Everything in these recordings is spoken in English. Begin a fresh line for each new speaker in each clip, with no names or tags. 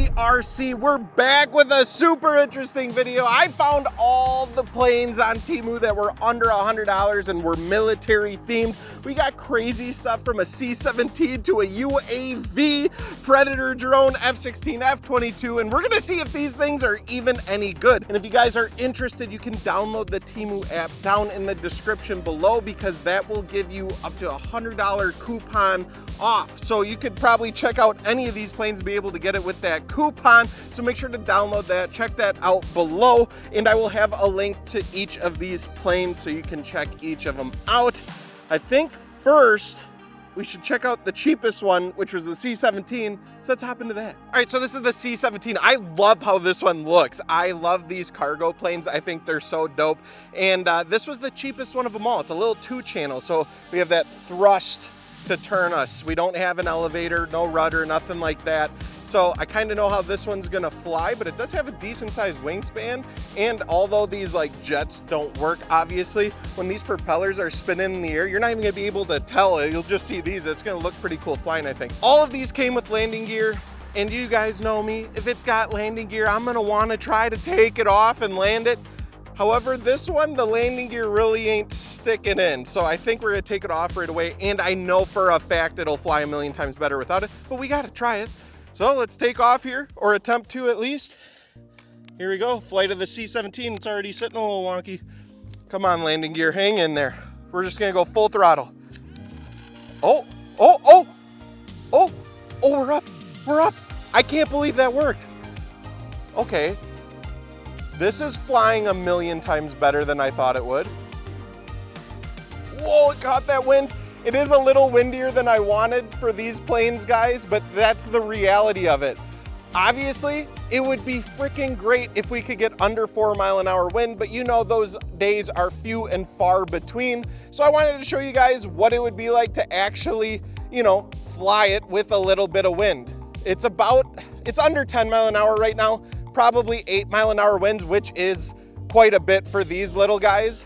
RC. We're back with a super interesting video. I found all the planes on Temu that were under $100 and were military themed. We got crazy stuff from a C-17 to a UAV, Predator drone, F-16, F-22, and we're gonna see if these things are even any good. And if you guys are interested, you can download the Temu app down in the description below, because that will give you up to a $100 coupon off. So you could probably check out any of these planes and be able to get it with that coupon. So make sure to download that, check that out below, and I will have a link to each of these planes so you can check each of them out. I think first we should check out the cheapest one, which was the C-17. So let's hop into that. All right, so this is the C-17. I love how this one looks. I love these cargo planes. I think they're so dope. And this was the cheapest one of them all. It's a little 2-channel. So we have that thrust to turn us. We don't have an elevator, no rudder, nothing like that. So I kind of know how this one's gonna fly, but it does have a decent sized wingspan. And although these like jets don't work, obviously, when these propellers are spinning in the air, you're not even gonna be able to tell. You'll just see these. It's gonna look pretty cool flying, I think. All of these came with landing gear. And you guys know me, if it's got landing gear, I'm gonna wanna try to take it off and land it. However, this one, the landing gear really ain't sticking in. So I think we're gonna take it off right away. And I know for a fact it'll fly a million times better without it, but we gotta try it. So let's take off here, or attempt to at least. Here we go, flight of the C-17. It's already sitting a little wonky. Come on, landing gear, hang in there. We're just gonna go full throttle. Oh, oh, oh, oh, oh, we're up, we're up. I can't believe that worked. Okay. This is flying a million times better than I thought it would. Whoa, it caught that wind. It is a little windier than I wanted for these planes, guys, but that's the reality of it. Obviously, it would be freaking great if we could get under 4-mile-an-hour wind, but you know those days are few and far between. So I wanted to show you guys what it would be like to actually, you know, fly it with a little bit of wind. It's under 10 mile an hour right now. Probably 8-mile-an-hour winds, which is quite a bit for these little guys.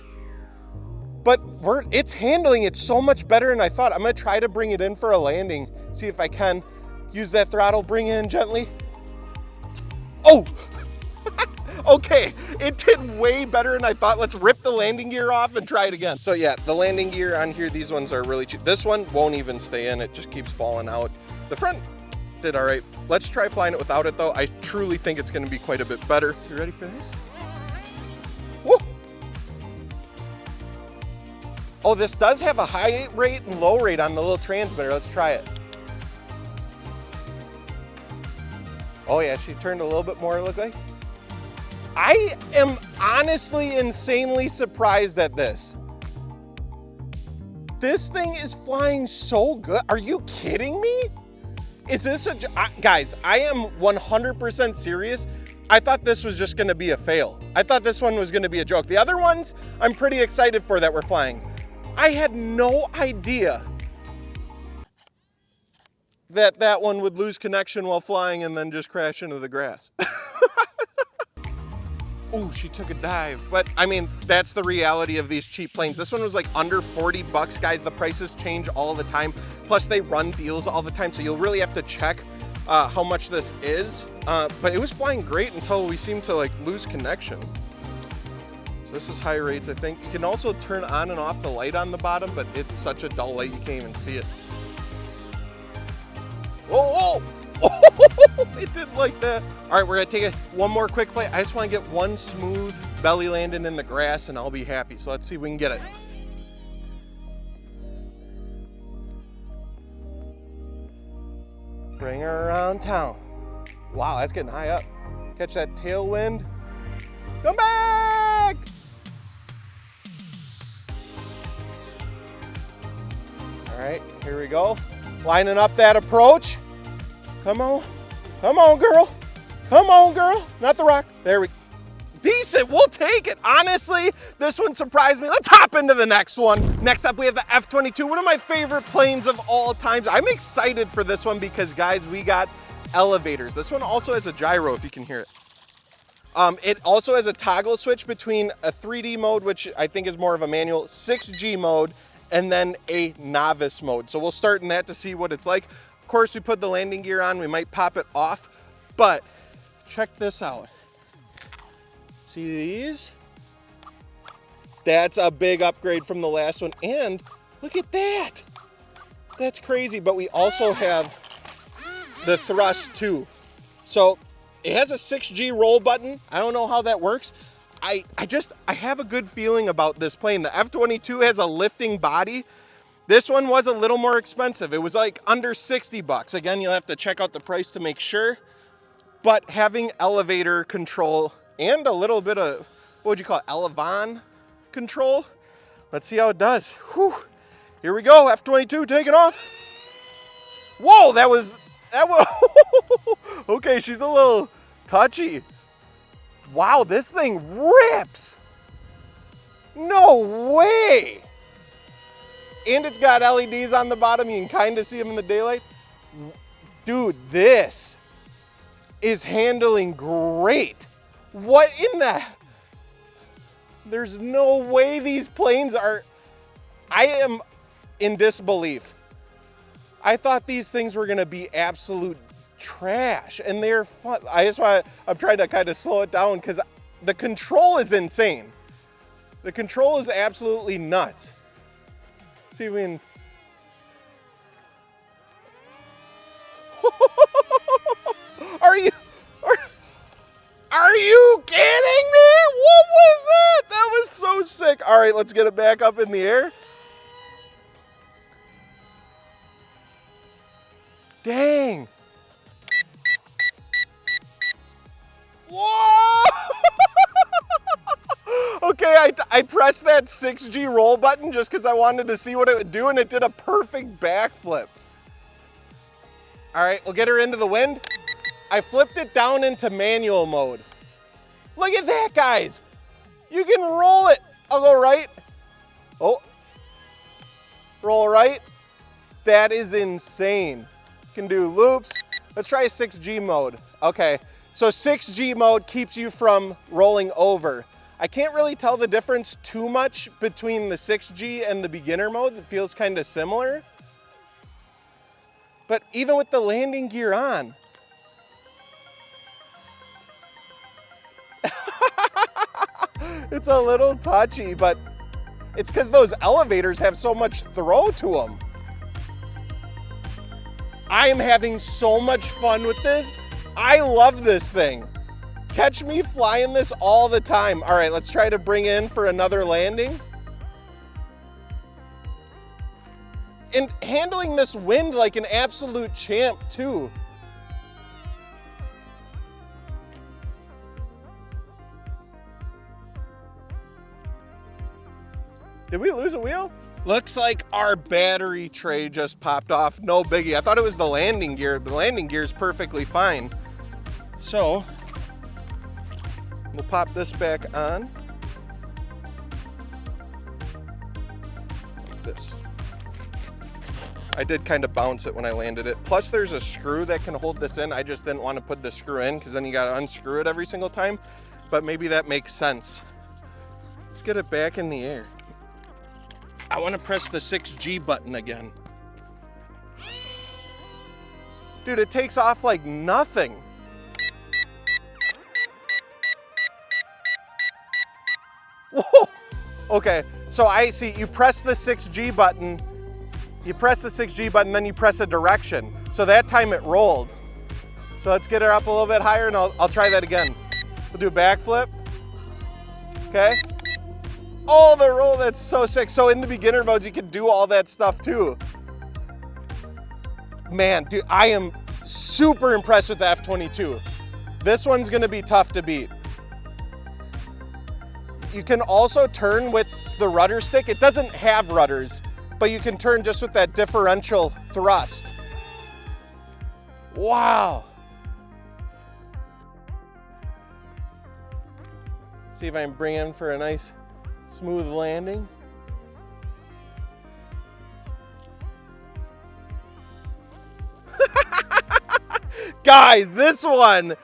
But it's handling it so much better than I thought. I'm gonna try to bring it in for a landing. See if I can use that throttle, bring it in gently. Oh, okay. It did way better than I thought. Let's rip the landing gear off and try it again. So yeah, the landing gear on here, these ones are really cheap. This one won't even stay in, it just keeps falling out. The front did all right. Let's try flying it without it though. I truly think it's gonna be quite a bit better. You ready for this? Woo! Oh, this does have a high rate and low rate on the little transmitter. Let's try it. Oh yeah, she turned a little bit more, it looked like. I am honestly insanely surprised at this. This thing is flying so good. Are you kidding me? Is this guys, I am 100% serious. I thought this was just gonna be a fail. I thought this one was gonna be a joke. The other ones, I'm pretty excited for that we're flying. I had no idea that that one would lose connection while flying and then just crash into the grass. Oh, she took a dive. But I mean, that's the reality of these cheap planes. This one was like under 40 bucks, guys. The prices change all the time. Plus they run deals all the time. So you'll really have to check how much this is. But it was flying great until we seemed to like lose connection. So this is high rates, I think. You can also turn on and off the light on the bottom, but it's such a dull light you can't even see it. Whoa, whoa! It didn't like that. All right, we're gonna take one more quick flight. I just wanna get one smooth belly landing in the grass and I'll be happy. So let's see if we can get it. Bring her around town. Wow, that's getting high up. Catch that tailwind. Come back! All right, here we go. Lining up that approach. Come on, girl. Come on, girl. Not the rock. There we go. Decent, we'll take it. Honestly, this one surprised me. Let's hop into the next one. Next up, we have the F-22, one of my favorite planes of all time. I'm excited for this one because, guys, we got elevators. This one also has a gyro, if you can hear it. It also has a toggle switch between a 3D mode, which I think is more of a manual, 6G mode, and then a novice mode. So we'll start in that to see what it's like. Of course, we put the landing gear on. We might pop it off. But check this out. See these? That's a big upgrade from the last one. And look at that. That's crazy. But we also have the thrust too. So it has a 6G roll button. I don't know how that works. I have a good feeling about this plane. The F-22 has a lifting body. This one was a little more expensive. It was like under 60 bucks. Again, you'll have to check out the price to make sure. But having elevator control and a little bit of, what would you call it, elevon control? Let's see how it does. Whew. Here we go, F-22 taking off. Whoa, that was okay, she's a little touchy. Wow, this thing rips. No way. And it's got LEDs on the bottom. You can kind of see them in the daylight. Dude, this is handling great. What in the? There's no way these planes are, I am in disbelief. I thought these things were gonna be absolute trash and they're fun. I'm trying to kind of slow it down because the control is insane. The control is absolutely nuts. See if we can. Are you kidding me? What was that? That was so sick. All right, let's get it back up in the air. Dang. Whoa! Okay, I pressed that 6G roll button just because I wanted to see what it would do, and it did a perfect backflip. All right, we'll get her into the wind. I flipped it down into manual mode. Look at that, guys. You can roll it. I'll go right. Oh, roll right. That is insane. Can do loops. Let's try 6G mode. Okay, so 6G mode keeps you from rolling over. I can't really tell the difference too much between the 6G and the beginner mode. It feels kind of similar. But even with the landing gear on, it's a little touchy, but it's because those elevators have so much throw to them. I am having so much fun with this. I love this thing. Catch me flying this all the time. All right, let's try to bring in for another landing. And handling this wind like an absolute champ too. Did we lose a wheel? Looks like our battery tray just popped off. No biggie. I thought it was the landing gear. The landing gear is perfectly fine. So we'll pop this back on. Like this. I did kind of bounce it when I landed it. Plus there's a screw that can hold this in. I just didn't want to put the screw in because then you got to unscrew it every single time. But maybe that makes sense. Let's get it back in the air. I want to press the 6G button again. Dude, it takes off like nothing. Whoa! Okay, so I see you press the 6G button, then you press a direction. So that time it rolled. So let's get her up a little bit higher and I'll try that again. We'll do a backflip. Okay. Oh, the roll, that's so sick. So in the beginner modes, you can do all that stuff too. Man, dude, I am super impressed with the F-22. This one's gonna be tough to beat. You can also turn with the rudder stick. It doesn't have rudders, but you can turn just with that differential thrust. Wow. See if I can bring in for a nice smooth landing. Guys, this one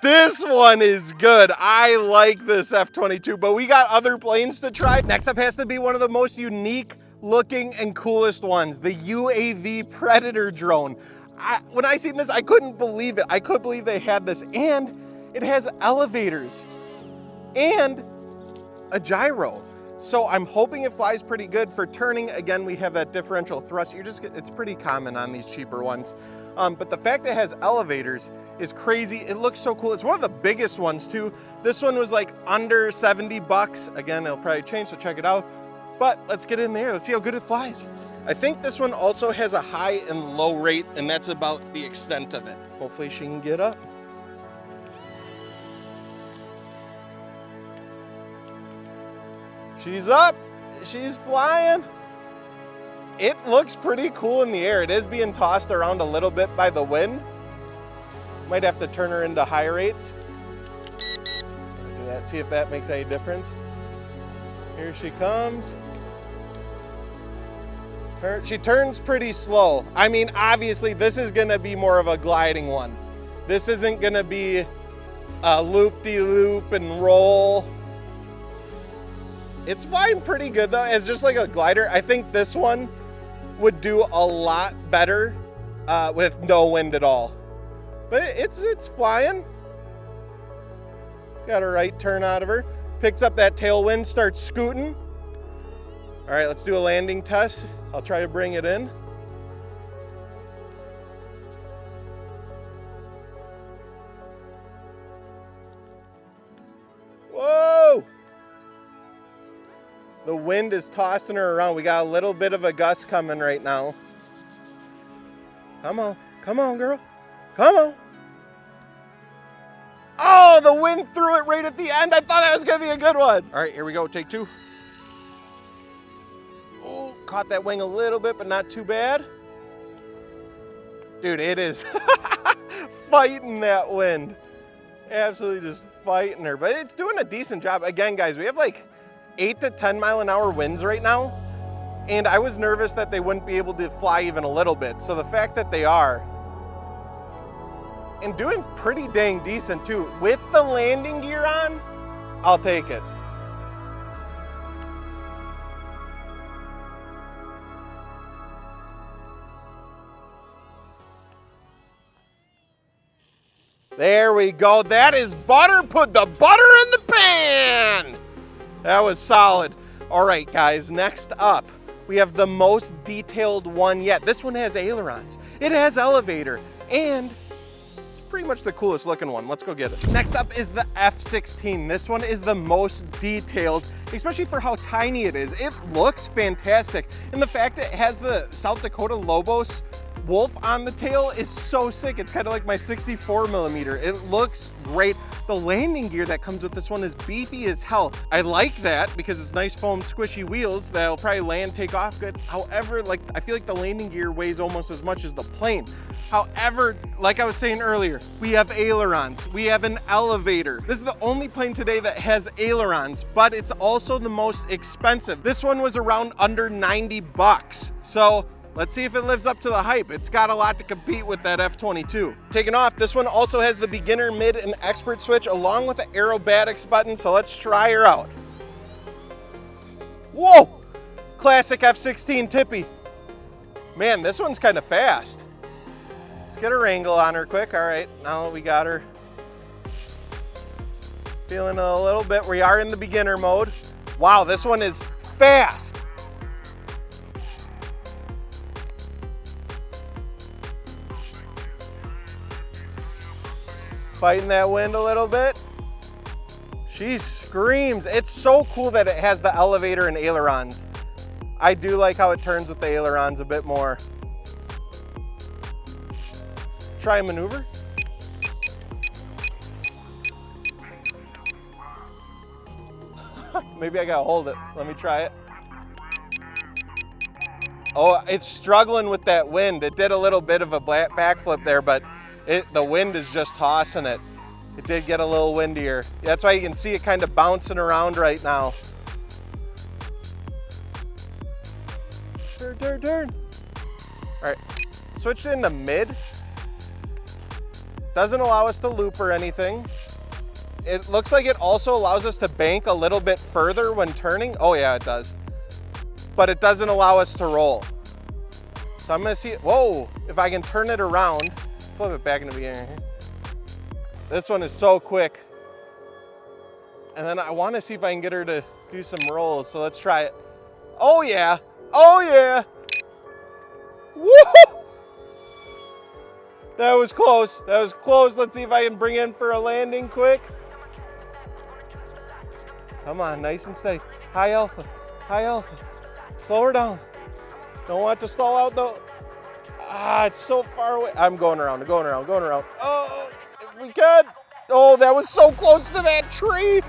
is good. I like this F-22, but we got other planes to try. Next up has to be one of the most unique looking and coolest ones, the UAV Predator drone. when I seen this, I couldn't believe it. I couldn't believe they had this, and it has elevators and a gyro. So I'm hoping it flies pretty good. For turning, again, we have that differential thrust. It's pretty common on these cheaper ones. But the fact it has elevators is crazy. It looks so cool. It's one of the biggest ones too. This one was like under 70 bucks. Again, it'll probably change, so check it out. But let's get in there. Let's see how good it flies. I think this one also has a high and low rate, and that's about the extent of it. Hopefully she can get up. She's up, she's flying. It looks pretty cool in the air. It is being tossed around a little bit by the wind. Might have to turn her into high rates. Do that, see if that makes any difference. Here she comes. She turns pretty slow. I mean, obviously this is gonna be more of a gliding one. This isn't gonna be a loop-de-loop and roll. It's flying pretty good though. It's just like a glider. I think this one would do a lot better with no wind at all. But it's flying. Got a right turn out of her. Picks up that tailwind, starts scooting. All right, let's do a landing test. I'll try to bring it in. Whoa! The wind is tossing her around. We got a little bit of a gust coming right now. Come on, girl. Come on. Oh, the wind threw it right at the end. I thought that was gonna be a good one. All right, here we go, take two. Oh, caught that wing a little bit, but not too bad. Dude, it is fighting that wind. Absolutely just fighting her, but it's doing a decent job. Again, guys, we have like 8 to 10 mile an hour winds right now, and I was nervous that they wouldn't be able to fly even a little bit. So the fact that they are, and doing pretty dang decent too, with the landing gear on, I'll take it. There we go. That is butter. Put the butter in the pan. That was solid. All right, guys, next up, we have the most detailed one yet. This one has ailerons. It has elevator, and it's pretty much the coolest looking one. Let's go get it. Next up is the F-16. This one is the most detailed, especially for how tiny it is. It looks fantastic. And the fact that it has the South Dakota Lobos wolf on the tail is so sick. It's kind of like my 64 millimeter. It looks great. The landing gear that comes with this one is beefy as hell. I like that because it's nice foam squishy wheels that'll probably land, take off good. However, like I feel like the landing gear weighs almost as much as the plane. However, like I was saying earlier, we have ailerons, we have an elevator. This is the only plane today that has ailerons, but it's also the most expensive. This one was around under 90 bucks. So let's see if it lives up to the hype. It's got a lot to compete with that F-22. Taking off, this one also has the beginner, mid, and expert switch along with the aerobatics button, so let's try her out. Whoa! Classic F-16 tippy. Man, this one's kind of fast. Let's get a wrangle on her quick. All right, now we got her. Feeling a little bit, we are in the beginner mode. Wow, this one is fast. Fighting that wind a little bit. She screams. It's so cool that it has the elevator and ailerons. I do like how it turns with the ailerons a bit more. Let's try a maneuver. Maybe I gotta hold it. Let me try it. Oh, it's struggling with that wind. It did a little bit of a backflip there, but the wind is just tossing it. It did get a little windier. That's why you can see it kind of bouncing around right now. Turn, turn, turn. All right, switched into mid. Doesn't allow us to loop or anything. It looks like it also allows us to bank a little bit further when turning. Oh yeah, it does. But it doesn't allow us to roll. So I'm gonna see, whoa, if I can turn it around, flip it back into the air. This one is so quick. And then I wanna see if I can get her to do some rolls, so let's try it. Oh yeah, oh yeah. Woo! That was close, that was close. Let's see if I can bring in for a landing quick. Come on, nice and steady. High alpha, high alpha. Slow her down. Don't want to stall out though. Ah, it's so far away. I'm going around, going around, going around. Oh, if we can. Oh, that was so close to that tree.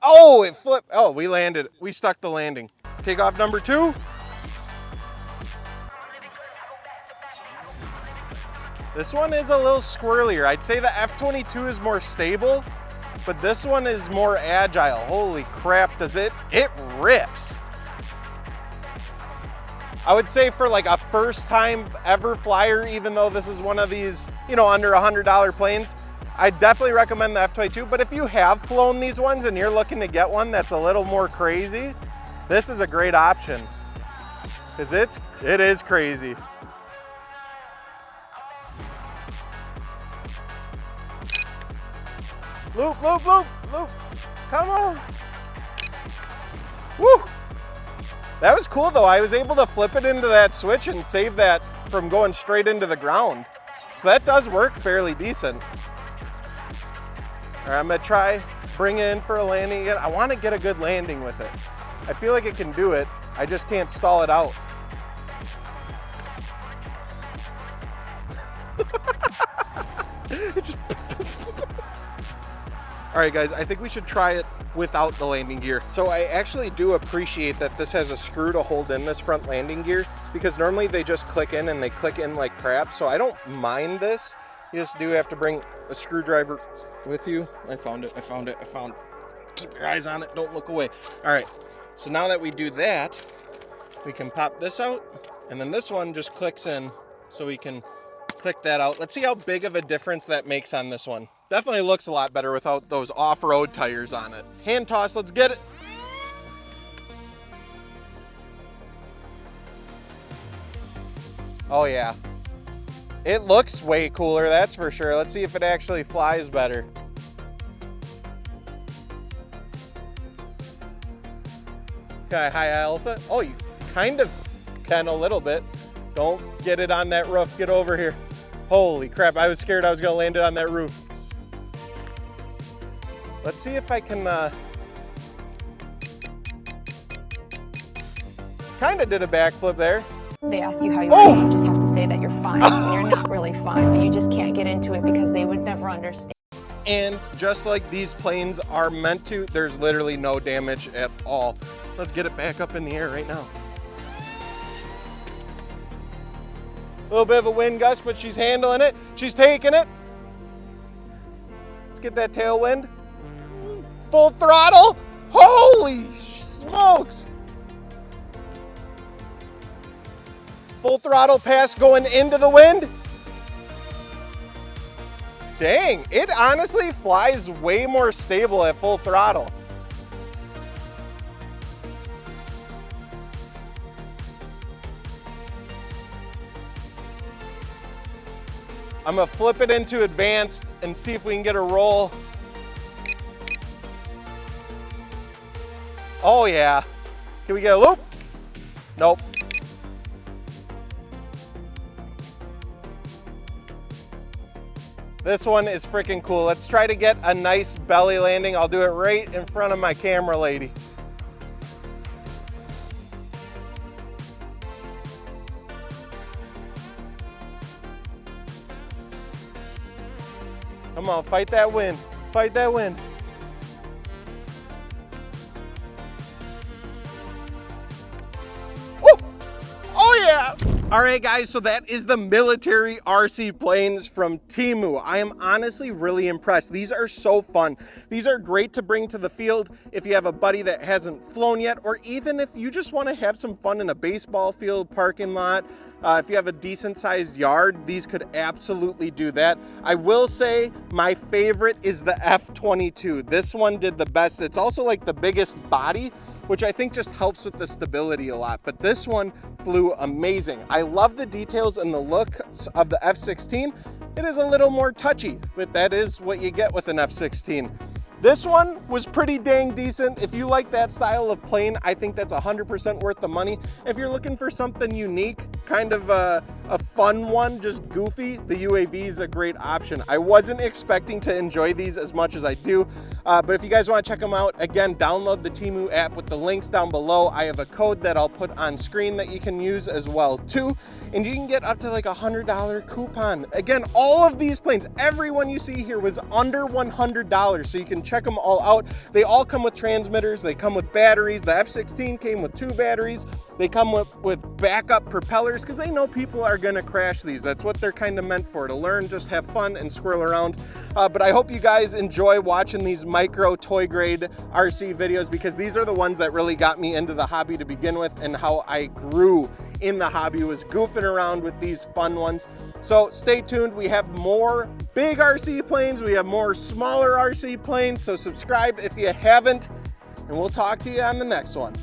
Oh, it flipped. Oh, we landed. We stuck the landing. Takeoff number 2. This one is a little squirrelier. I'd say the F-22 is more stable, but this one is more agile. Holy crap, does it rips. I would say for like a first time ever flyer, even though this is one of these, you know, under $100 planes, I definitely recommend the F-22, but if you have flown these ones and you're looking to get one that's a little more crazy, this is a great option, because it is crazy. Loop, loop, loop, loop. Come on. Woo! That was cool though. I was able to flip it into that switch and save that from going straight into the ground. So that does work fairly decent. All right, I'm gonna try bring it in for a landing again. I wanna get a good landing with it. I feel like it can do it. I just can't stall it out. It just All right guys, I think we should try it without the landing gear. So I actually do appreciate that this has a screw to hold in this front landing gear, because normally they just click in and they click in like crap. So I don't mind this. You just do have to bring a screwdriver with you. I found it, I found it, I found it. Keep your eyes on it, don't look away. All right, so now that we do that, we can pop this out, and then this one just clicks in, so we can click that out. Let's see how big of a difference that makes on this one. Definitely looks a lot better without those off-road tires on it. Hand toss, let's get it. Oh yeah. It looks way cooler, that's for sure. Let's see if it actually flies better. Okay, high alpha. Oh, you kind of can a little bit. Don't get it on that roof, get over here. Holy crap, I was scared I was gonna land it on that roof. Let's see if I can, kind of did a backflip there.
They ask you how you are, you just have to say that you're fine, and you're not really fine, but you just can't get into it because they would never understand.
And just like these planes are meant to, there's literally no damage at all. Let's get it back up in the air right now. A little bit of a wind gust, but she's handling it. She's taking it. Let's get that tailwind. Full throttle. Holy smokes. Full throttle pass going into the wind. Dang, it honestly flies way more stable at full throttle. I'm gonna flip it into advanced and see if we can get a roll. Oh yeah. Can we get a loop? Nope. This one is freaking cool. Let's try to get a nice belly landing. I'll do it right in front of my camera lady. Come on, fight that wind. Fight that wind. Woo! Oh yeah! All right, guys, so that is the military RC planes from Temu. I am honestly really impressed. These are so fun. These are great to bring to the field if you have a buddy that hasn't flown yet, or even if you just want to have some fun in a baseball field, parking lot. If you have a decent sized yard, these could absolutely do that. I will say my favorite is the F-22. This one did the best. It's also like the biggest body, which I think just helps with the stability a lot. But this one flew amazing. I love the details and the look of the F-16. It is a little more touchy, but that is what you get with an F-16. This one was pretty dang decent. If you like that style of plane, I think that's 100% worth the money. If you're looking for something unique, kind of a fun one, just goofy, the UAV is a great option. I wasn't expecting to enjoy these as much as I do, but if you guys want to check them out, again, download the Temu app with the links down below. I have a code that I'll put on screen that you can use as well too, and you can get up to like a $100 coupon. Again, all of these planes, every one you see here was under $100, so you can check them all out. They all come with transmitters, they come with batteries. The F-16 came with 2 batteries. They come with backup propellers because they know people are gonna crash these. That's what they're kind of meant for, to learn, just have fun and squirrel around. But I hope you guys enjoy watching these micro toy grade RC videos, because these are the ones that really got me into the hobby to begin with, and how I grew in the hobby was goofing around with these fun ones. So stay tuned. We have more big RC planes. We have more smaller RC planes. So subscribe if you haven't, and we'll talk to you on the next one.